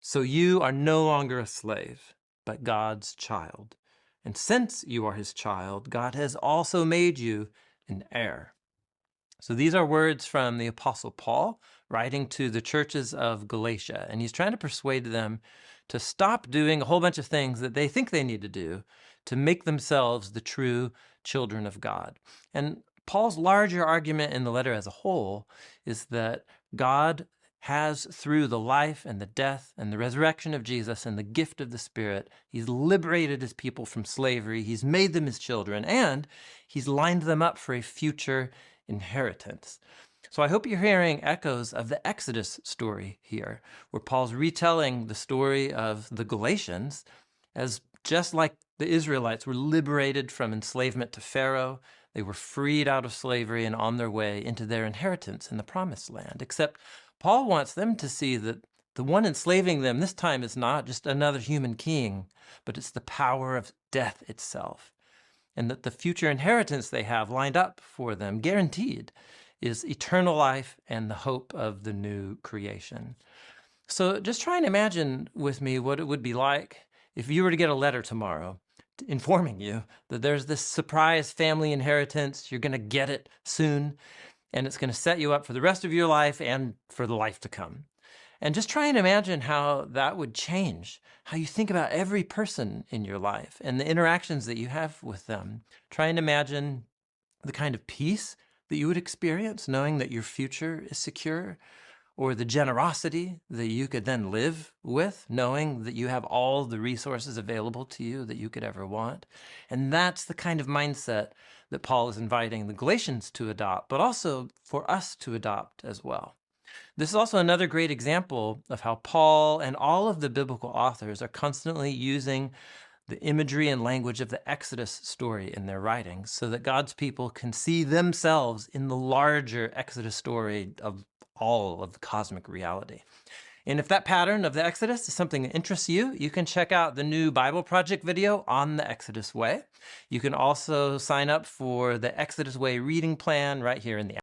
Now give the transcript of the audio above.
So you are no longer a slave, but God's child. And since you are his child, God has also made you an heir. So these are words from the Apostle Paul writing to the churches of Galatia. And he's trying to persuade them to stop doing a whole bunch of things that they think they need to do to make themselves the true children of God. And Paul's larger argument in the letter as a whole is that God has, through the life and the death and the resurrection of Jesus and the gift of the Spirit, he's liberated his people from slavery, he's made them his children, and he's lined them up for a future inheritance. So I hope you're hearing echoes of the Exodus story here, where Paul's retelling the story of the Galatians as just like the Israelites were liberated from enslavement to Pharaoh, they were freed out of slavery and on their way into their inheritance in the promised land. Except Paul wants them to see that the one enslaving them this time is not just another human king, but it's the power of death itself. And that the future inheritance they have lined up for them, guaranteed, is eternal life and the hope of the new creation. So just try and imagine with me what it would be like if you were to get a letter tomorrow informing you that there's this surprise family inheritance, you're going to get it soon, and it's going to set you up for the rest of your life and for the life to come. And just try and imagine how that would change how you think about every person in your life and the interactions that you have with them. Try and imagine the kind of peace that you would experience knowing that your future is secure, or the generosity that you could then live with, knowing that you have all the resources available to you that you could ever want. And that's the kind of mindset that Paul is inviting the Galatians to adopt, but also for us to adopt as well. This is also another great example of how Paul and all of the biblical authors are constantly using the imagery and language of the Exodus story in their writings so that God's people can see themselves in the larger Exodus story of all of the cosmic reality. And if that pattern of the Exodus is something that interests you, you can check out the new Bible Project video on the Exodus Way. You can also sign up for the Exodus Way reading plan right here in the